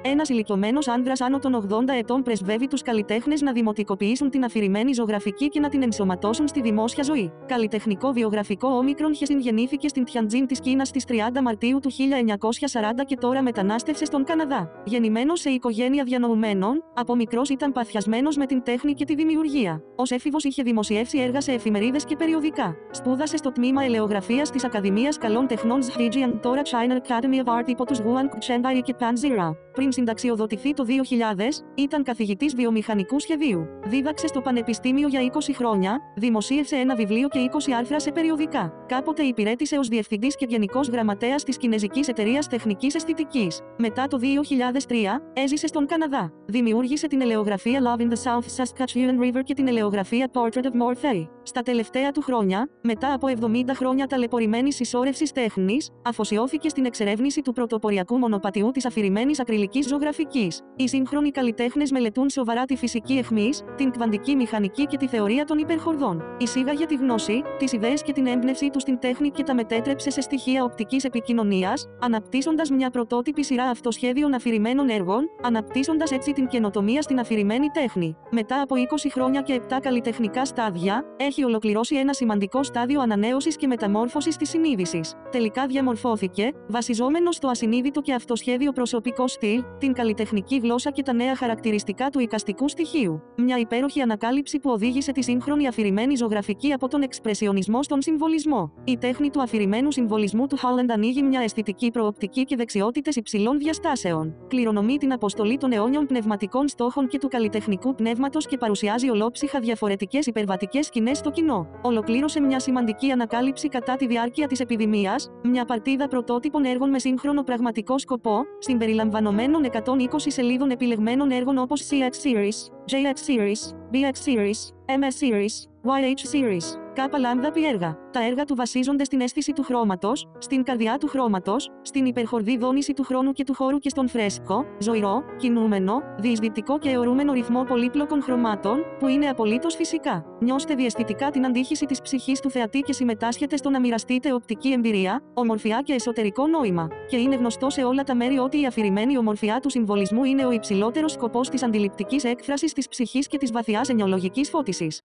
Ένας ηλικιωμένος άνδρας άνω των 80 ετών πρεσβεύει τους καλλιτέχνες να δημοτικοποιήσουν την αφηρημένη ζωγραφική και να την ενσωματώσουν στη δημόσια ζωή. Καλλιτεχνικό βιογραφικό Όμικρον Χεσιν γεννήθηκε στην Τιαντζίν της Κίνας στις 30 Μαρτίου του 1940 και τώρα μετανάστευσε στον Καναδά. Γεννημένος σε οικογένεια διανοουμένων, από μικρός ήταν παθιασμένος με την τέχνη και τη δημιουργία. Ως έφηβος είχε δημοσιεύσει έργα σε εφημερίδες και περιοδικά. Σπούδασε στο τμήμα ελεογραφίας της Ακαδημίας Καλών Τεχνών Zhejiang Tora China Academy of Art υπό τους Guan Chengbai και Pan Zira. Πριν συνταξιοδοτηθεί το 2000, ήταν καθηγητής βιομηχανικού σχεδίου. Δίδαξε στο Πανεπιστήμιο για 20 χρόνια, δημοσίευσε ένα βιβλίο και 20 άρθρα σε περιοδικά. Κάποτε υπηρέτησε ως διευθυντής και γενικός γραμματέας της Κινεζικής Εταιρείας Τεχνικής Αισθητικής. Μετά το 2003, έζησε στον Καναδά. Δημιούργησε την ελεογραφία Love in the South Saskatchewan River και την ελεογραφία Portrait of Morphe. Στα τελευταία του χρόνια, μετά από 70 χρόνια ταλαιπωρημένης συσσόρευσης τέχνης, αφοσιώθηκε στην εξερεύνηση του πρωτοποριακού μονοπατιού της αφηρημένης ακριλικής ζωγραφικής. Οι σύγχρονοι καλλιτέχνες μελετούν σοβαρά τη φυσική αιχμής, την κβαντική μηχανική και τη θεωρία των υπερχορδών. Εισήγαγε τη γνώση, τις ιδέες και την έμπνευσή του στην τέχνη και τα μετέτρεψε σε στοιχεία οπτικής επικοινωνίας, αναπτύσσοντας μια πρωτότυπη σειρά αυτοσχέδιων αφηρημένων έργων, αναπτύσσοντας έτσι την καινοτομία στην αφηρημένη τέχνη. Μετά από 20 χρόνια και 7 καλλιτεχνικά στάδια, έχει ολοκληρώσει ένα σημαντικό στάδιο ανανέωσης και μεταμόρφωσης της συνείδησης. Τελικά διαμορφώθηκε, βασιζόμενο στο ασυνείδητο και αυτοσχέδιο προσωπικό στυλ, την καλλιτεχνική γλώσσα και τα νέα χαρακτηριστικά του εικαστικού στοιχείου. Μια υπέροχη ανακάλυψη που οδήγησε τη σύγχρονη αφηρημένη ζωγραφική από τον εξπρεσιονισμό στον συμβολισμό. Η τέχνη του αφηρημένου συμβολισμού του Holland ανοίγει μια αισθητική προοπτική και δεξιότητες υψηλών διαστάσεων. Κληρονομεί την αποστολή των αιώνιων πνευματικών στόχων και του καλλιτεχνικού πνεύματος και παρουσιάζει ολόψυχα διαφορετικές υπερβατικές σκηνές στο κοινό. Ολοκλήρωσε μια σημαντική ανακάλυψη κατά τη διάρκεια της επιδημίας, μια παρτίδα πρωτότυπων έργων με σύγχρονο πραγματικό σκοπό, συμπεριλαμβανομένων 120 σελίδων επιλεγμένων έργων όπως CX Series, JX Series, BX Series, MS Series, YH Series. Κάπα λάμδα πι έργα. Τα έργα του βασίζονται στην αίσθηση του χρώματος, στην καρδιά του χρώματος, στην υπερχορδή δόνηση του χρόνου και του χώρου και στον φρέσκο, ζωηρό, κινούμενο, διεισδυτικό και αιωρούμενο ρυθμό πολύπλοκων χρωμάτων, που είναι απολύτως φυσικά. Νιώστε διαισθητικά την αντίχηση της ψυχής του θεατή και συμμετάσχετε στο να μοιραστείτε οπτική εμπειρία, ομορφιά και εσωτερικό νόημα. Και είναι γνωστό σε όλα τα μέρη ότι η αφηρημένη ομορφιά του συμβολισμού είναι ο υψηλότερος σκοπός της αντιληπτικής έκφρασης της ψυχής και της βαθιάς ενοιολογικής φώτισης.